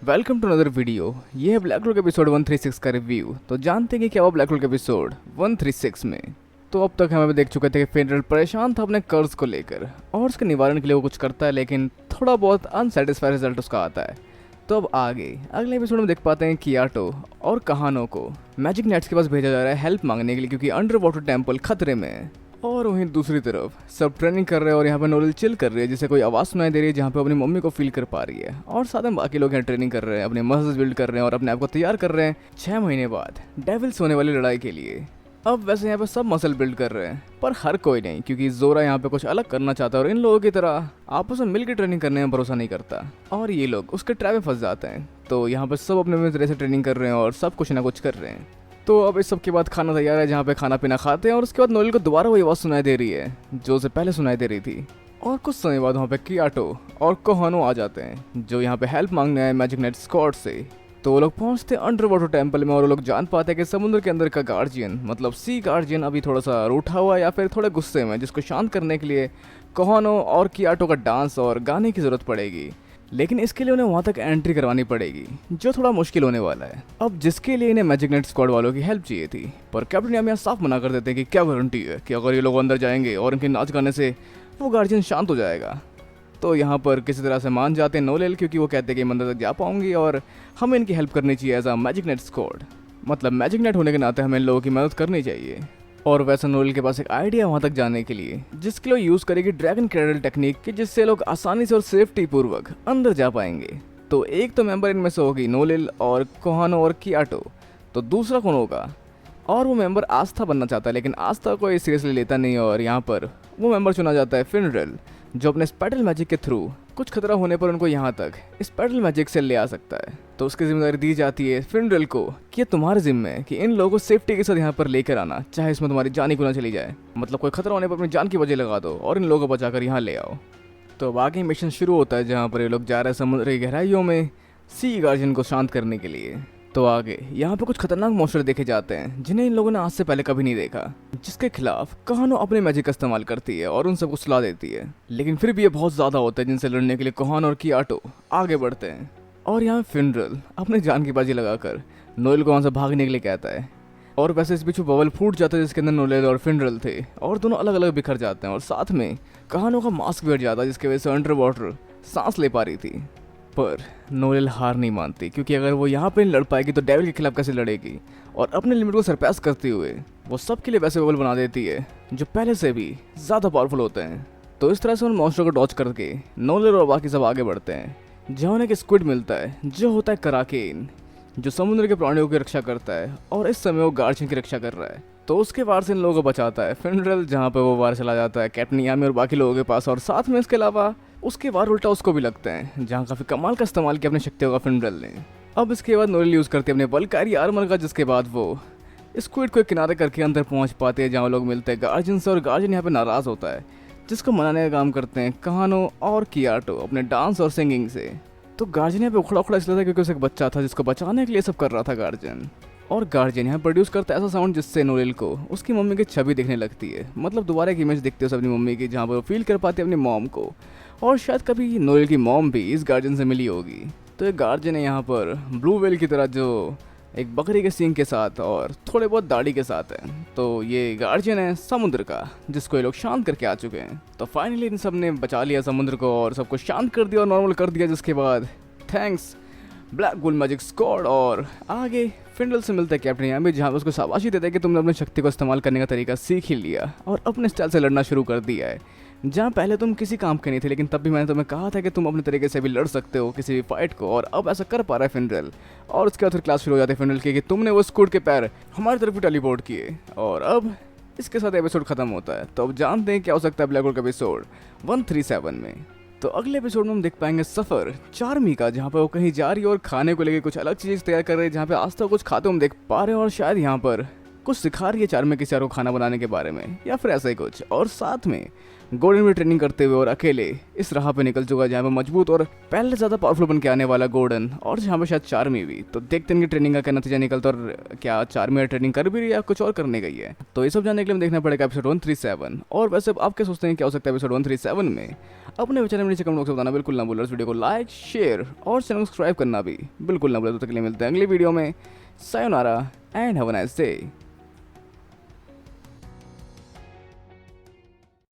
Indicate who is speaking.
Speaker 1: Welcome to another video. ये है black रोक एपिसोड 136 का रिव्यू। तो जानते हैं कि क्या हुआ ब्लैक रोक एपिसोड 136 में। तो अब तक हम देख चुके थे कि फेडरल परेशान था अपने कर्ज को लेकर और उसके निवारण के लिए वो कुछ करता है, लेकिन थोड़ा बहुत अनसेटिस्फाई रिजल्ट उसका आता है। तो अब आगे अगले एपिसोड में देख पाते हैं कियाटो और कहानो को मैजिक नेट्स के पास भेजा जा रहा है हेल्प मांगने के लिए, क्योंकि अंडर वाटर टेम्पल खतरे में है। और वहीं दूसरी तरफ सब ट्रेनिंग कर रहे हैं और यहाँ पे नोरेल चिल कर रही है, जिसे कोई आवाज़ सुनाई दे रही है जहाँ पे अपनी मम्मी को फील कर पा रही है। और साथ में बाकी लोग यहाँ ट्रेनिंग कर रहे हैं, अपने मसल्स बिल्ड कर रहे हैं और अपने आप को तैयार कर रहे हैं 6 महीने बाद डेविल्स होने वाली लड़ाई के लिए। अब वैसे यहाँ पे सब मसल बिल्ड कर रहे हैं, पर हर कोई नहीं, क्योंकि जोरा यहाँ पे कुछ अलग करना चाहता है और इन लोगों की तरह आपस में मिलकर ट्रेनिंग करने में भरोसा नहीं करता और ये लोग उसके ट्रैप में फंस जाते हैं। तो यहाँ पे सब अपने अपने तरह से ट्रेनिंग कर रहे हैं और सब कुछ ना कुछ कर रहे हैं। तो अब इस सब के बाद खाना तैयार है, जहाँ पे खाना पीना खाते हैं और उसके बाद नोरेल को दोबारा वही आवाज़ सुनाई दे रही है जो उसे पहले सुनाई दे रही थी। और कुछ समय बाद वहाँ पे कियाटो और कोहानो आ जाते हैं जो यहाँ पे हेल्प मांगने आए मैजिक नाइट स्क्वाड से। तो वो लोग पहुँचते अंडर वाटर टेम्पल में और वो लोग जान पाते हैं कि समुद्र के अंदर का गार्जियन मतलब सी गार्जियन अभी थोड़ा सा रूठा हुआ या फिर थोड़े गुस्से में, जिसको शांत करने के लिए कोहानो और कियाटो का डांस और गाने की ज़रूरत पड़ेगी। लेकिन इसके लिए उन्हें वहाँ तक एंट्री करवानी पड़ेगी, जो थोड़ा मुश्किल होने वाला है। अब जिसके लिए इन्हें मैजिक नाइट स्क्वाड वालों की हेल्प चाहिए थी, पर कैप्टन यहाँ साफ मना कर देते हैं कि क्या गारंटी है कि अगर ये लोग अंदर जाएंगे और इनके नाच गाने से वो गार्जियन शांत हो जाएगा। तो यहाँ पर किसी तरह से मान जाते हैं नोरेल, क्योंकि वो कहते हैं कि मंदिर तक जा पाऊंगी और हमें इनकी हेल्प करनी चाहिए as a magic knight squad. मतलब मैजिक नाइट होने के नाते हमें इन लोगों की मदद करनी चाहिए। और वैसे नोरेल के पास एक आइडिया वहाँ तक जाने के लिए, जिसके लिए यूज़ करेगी ड्रैगन क्रैडल टेक्निक कि जिससे लोग आसानी से और सेफ्टी पूर्वक अंदर जा पाएंगे। तो एक तो मेंबर इनमें से होगी नोरेल और कोहानो और कियाटो, तो दूसरा कौन होगा? और वो मेंबर आस्था बनना चाहता है, लेकिन आस्था को सीरियसली लेता नहीं और यहाँ पर वो मेंबर चुना जाता है फिनरल, जो अपने स्पेटल मैजिक के थ्रू कुछ खतरा होने पर उनको यहाँ तक स्पेटल मैजिक से ले आ सकता है। तो उसकी जिम्मेदारी दी जाती है फिनरल को कि ये तुम्हारी जिम्मे है कि इन लोगों को सेफ्टी के साथ यहाँ पर लेकर आना, चाहे इसमें तुम्हारी जान ही क्यों ना चली जाए। मतलब कोई खतरा होने पर अपनी जान की वजह लगा दो और इन लोगों को बचाकर यहाँ ले आओ। तो अब आगे मिशन शुरू होता है, जहाँ पर ये लोग जा रहे हैं समुद्री गहराइयों में सी गार्जियन को शांत करने के लिए। तो आगे यहाँ पे कुछ खतरनाक मॉन्स्टर देखे जाते हैं जिन्हें इन लोगों ने आज से पहले कभी नहीं देखा, जिसके खिलाफ कोहानो अपने मैजिक का इस्तेमाल करती है और उन सबको सुला देती है। लेकिन फिर भी ये बहुत ज़्यादा होता है, जिनसे लड़ने के लिए कोहानो और कियाटो आगे बढ़ते हैं। और यहाँ फिनरल अपने जान की बाजी लगाकर नोरेल को वहाँ से भागने के लिए कहता है। और वैसे इस बीच बबल फूट जाता है जिसके अंदर नोरेल और फिनरल थे और दोनों अलग अलग बिखर जाते हैं और साथ में कोहानो का मास्क भी हट जाता है, जिसकी वजह से अंडर वाटर सांस ले पा रही थी। पर नोरेल हार नहीं मानती, क्योंकि अगर वो यहाँ पे लड़ पाएगी तो डेविल के खिलाफ कैसे लड़ेगी। और अपने लिमिट को सरपास करते हुए वो सबके लिए वैसे बबल बना देती है जो पहले से भी ज़्यादा पावरफुल होते हैं। तो इस तरह से उन मॉन्स्टर को डॉच करके नोरेल और बाकी सब आगे बढ़ते हैं, जहाँ उन्हें एक स्क्विड मिलता है जो होता है कराकेन, जो समुद्र के प्राणियों की रक्षा करता है और इस समय वो गार्जियन की रक्षा कर रहा है। तो उसके वार से इन लोगों को बचाता है फिनरल, जहाँ पे वो वार चला जाता है कैप्टन यामी और बाकी लोगों के पास। और साथ में इसके अलावा उसके वार उल्टा उसको भी लगते हैं, जहाँ काफ़ी कमाल का इस्तेमाल किया अपनी शक्तियों का फिनरल ने। अब इसके बाद नोरेल यूज़ करते हैं अपने बलकारी आर्मर का, जिसके बाद वो स्क्विड को किनारे करके अंदर पहुँच पाते हैं, जहाँ लोग मिलते हैं गार्जियन से। और गार्जियन यहाँ पे नाराज़ होता है, जिसको मनाने का काम करते हैं कोहानो और कियाटो अपने डांस और सिंगिंग से। तो गार्जियन यहाँ पे उखड़ा उखड़ा इसलिए था क्योंकि उसे एक बच्चा था जिसको बचाने के लिए सब कर रहा था गार्जियन। और गार्जियन यहाँ प्रोड्यूस करता है ऐसा साउंड जिससे नोरेल को उसकी मम्मी की छवि दिखने लगती है। मतलब दोबारा एक इमेज दिखती है उसे अपनी मम्मी की, जहाँ पर वो फील कर पाती है अपनी मॉम को। और शायद कभी नोरेल की मॉम भी इस गार्जियन से मिली होगी। तो एक गार्जियन है यहाँ पर ब्लू व्हेल की तरह, जो एक बकरी के सींग के साथ और थोड़े बहुत दाढ़ी के साथ है। तो ये गार्जियन है समुद्र का, जिसको ये लोग शांत करके आ चुके हैं। तो फाइनली इन सब ने बचा लिया समुद्र को और सबको शांत कर दिया और नॉर्मल कर दिया, जिसके बाद thanks black gold magic squad. और आगे फिनरल से मिलते हैं कैप्टन यामी, जहाँ उसको शाबाशी देते हैं कि तुमने अपनी शक्ति को इस्तेमाल करने का तरीका सीख ही लिया और अपने स्टाइल से लड़ना शुरू कर दिया है। जहाँ पहले तुम किसी काम के नहीं थे, लेकिन तब भी मैंने तुम्हें कहा था कि तुम अपने तरीके से भी लड़ सकते हो किसी भी फाइट को, और अब ऐसा कर पा रहा है फिनरल। और उसके बाद फिर क्लास शुरू हो जाती है फिनरल की कि तुमने वो स्क्विड के पैर हमारी तरफ टेलीपोर्ट किए। और अब इसके साथ एपिसोड खत्म होता है। तो अब जानते हैं क्या हो सकता है ब्लैक होल का एपिसोड 137 में। तो अगले एपिसोड में हम देख पाएंगे सफ़र चार्मी का, जहाँ पर वो कहीं जा रही है और खाने को लेकर कुछ अलग चीज़ तैयार कर रही है, जहाँ पे आज तक कुछ खाते हम देख पा रहे हैं। और शायद यहाँ पर कुछ सिखा रही है चार्मी किसी और को खाना बनाने के बारे में या फिर ऐसा ही कुछ। और साथ में गोल्डन भी ट्रेनिंग करते हुए और अकेले इस राह पे निकल चुका है जहाँ पे मजबूत और पहले ज़्यादा पावरफुल बन के आने वाला गोल्डन, और जहाँ पे शायद चार्मी भी। तो देखते हैं कि ट्रेनिंग का क्या नतीजा निकलता है और क्या चार्मी ट्रेनिंग कर भी रही है या कुछ और करने गई है। तो ये सब जानने के लिए हमें देखना पड़ेगा एपिसोड 137। और वैसे आप क्या सोचते हैं क्या हो सकता है एपिसोड 137 में? अपने विचार में नीचे कमेंट बॉक्स में बताना बिल्कुल ना भूलना। इस वीडियो को लाइक शेयर और चैनल को सब्सक्राइब करना भी बिल्कुल ना भूलें। तो तक के लिए मिलते हैं अगली वीडियो में। Sayonara and have a nice day.